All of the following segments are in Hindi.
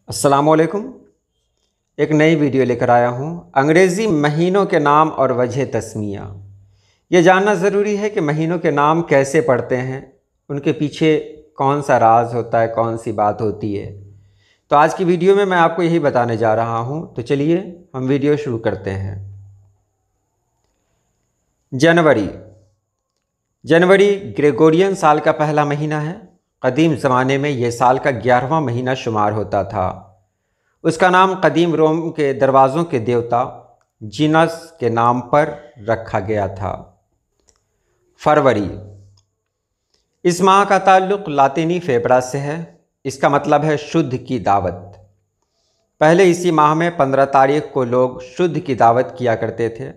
अस्सलामुअलैकुम। एक नई वीडियो लेकर आया हूँ। अंग्रेज़ी महीनों के नाम और वजह तस्मिया। ये जानना ज़रूरी है कि महीनों के नाम कैसे पड़ते हैं, उनके पीछे कौन सा राज होता है, कौन सी बात होती है। तो आज की वीडियो में मैं आपको यही बताने जा रहा हूँ। तो चलिए हम वीडियो शुरू करते हैं। जनवरी ग्रेगोरियन साल का पहला महीना है। कदीम ज़माने में यह साल का 11वां महीना शुमार होता था। उसका नाम कदीम रोम के दरवाज़ों के देवता जीनस के नाम पर रखा गया था। फरवरी, इस माह का ताल्लुक़ लातिनी फेबरा से है। इसका मतलब है शुद्ध की दावत। पहले इसी माह में 15 तारीख को लोग शुद्ध की दावत किया करते थे।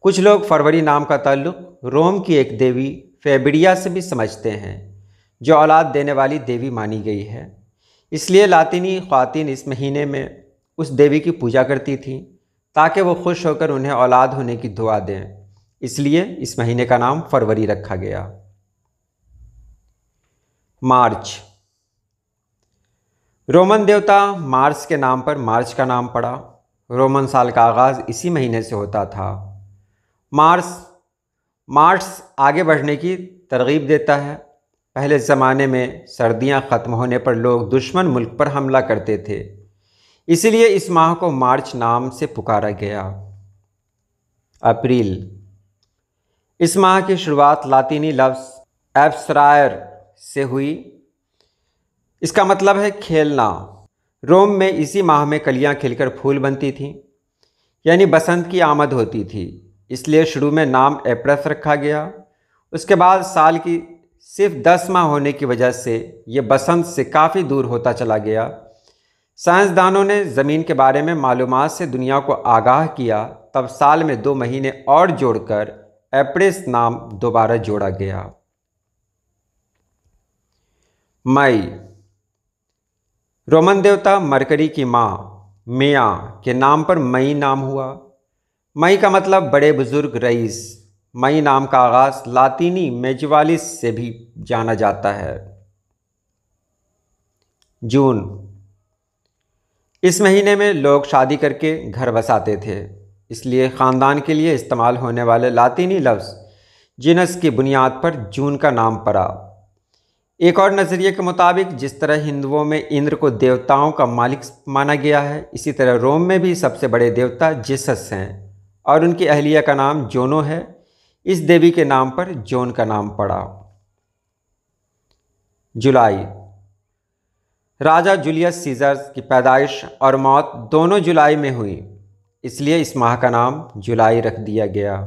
कुछ लोग फरवरी नाम का ताल्लुक़ रोम की एक देवी फेबरिया से भी समझते हैं, जो औलाद देने वाली देवी मानी गई है। इसलिए लातिनी ख़वातीन इस महीने में उस देवी की पूजा करती थीं ताकि वो खुश होकर उन्हें औलाद होने की दुआ दें। इसलिए इस महीने का नाम फरवरी रखा गया। मार्च, रोमन देवता मार्स के नाम पर मार्च का नाम पड़ा। रोमन साल का आगाज़ इसी महीने से होता था। मार्स आगे बढ़ने की तरगीब देता है। पहले ज़माने में सर्दियां ख़त्म होने पर लोग दुश्मन मुल्क पर हमला करते थे, इसलिए इस माह को मार्च नाम से पुकारा गया। अप्रैल, इस माह की शुरुआत लातिनी लफ्ज़ एब्सरायर से हुई। इसका मतलब है खेलना। रोम में इसी माह में कलियां खिलकर फूल बनती थीं, यानी बसंत की आमद होती थी। इसलिए शुरू में नाम एप्रस रखा गया। उसके बाद साल की सिर्फ 10 माह होने की वजह से ये बसंत से काफ़ी दूर होता चला गया। साइंसदानों ने ज़मीन के बारे में मालूमात से दुनिया को आगाह किया, तब साल में 2 महीने और जोड़कर अप्रैल नाम दोबारा जोड़ा गया। मई, रोमन देवता मरकरी की माँ मेया के नाम पर मई नाम हुआ। मई का मतलब बड़े बुजुर्ग रईस। मई नाम का आगाज़ लातिनी मेजवालिस से भी जाना जाता है। जून, इस महीने में लोग शादी करके घर बसाते थे, इसलिए ख़ानदान के लिए इस्तेमाल होने वाले लातिनी लफ्ज़ जीनस की बुनियाद पर जून का नाम पड़ा। एक और नज़रिए के मुताबिक जिस तरह हिंदुओं में इंद्र को देवताओं का मालिक माना गया है, इसी तरह रोम में भी सबसे बड़े देवता जिसस हैं और उनकी अहलिया का नाम जोनो है। इस देवी के नाम पर जोन का नाम पड़ा। जुलाई, राजा जूलियस सीजर की पैदाइश और मौत दोनों जुलाई में हुई, इसलिए इस माह का नाम जुलाई रख दिया गया।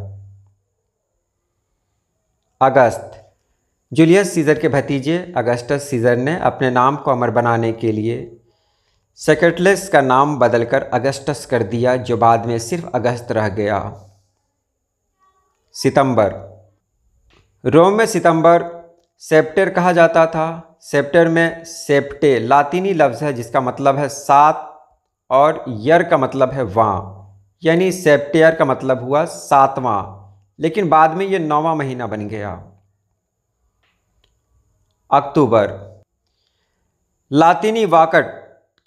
अगस्त, जूलियस सीजर के भतीजे अगस्टस सीजर ने अपने नाम को अमर बनाने के लिए सेकेटलेस का नाम बदलकर अगस्टस कर दिया, जो बाद में सिर्फ अगस्त रह गया। सितंबर, रोम में सितंबर सेप्टेर कहा जाता था। सेप्टेर में सेप्टे लातिनी लफ्ज़ है जिसका मतलब है 7 और यर का मतलब है वां, यानी सेप्टेयर का मतलब हुआ 7वां, लेकिन बाद में ये 9वां महीना बन गया। अक्टूबर, लातिनी वाकट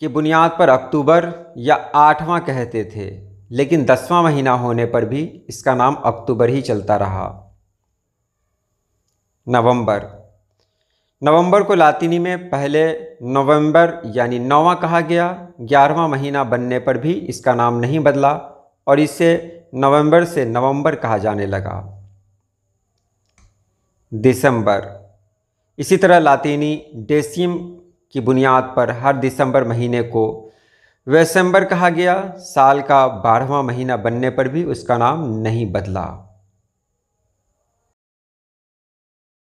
की बुनियाद पर अक्टूबर या 8वां कहते थे, लेकिन 10वां महीना होने पर भी इसका नाम अक्टूबर ही चलता रहा। नवंबर को लातिनी में पहले नवंबर यानी 9वां कहा गया। 11वां महीना बनने पर भी इसका नाम नहीं बदला और इसे नवंबर से नवंबर कहा जाने लगा। दिसंबर, इसी तरह लातिनी डेसिम की बुनियाद पर हर दिसंबर महीने को वैसेम्बर कहा गया। साल का 12वां महीना बनने पर भी उसका नाम नहीं बदला।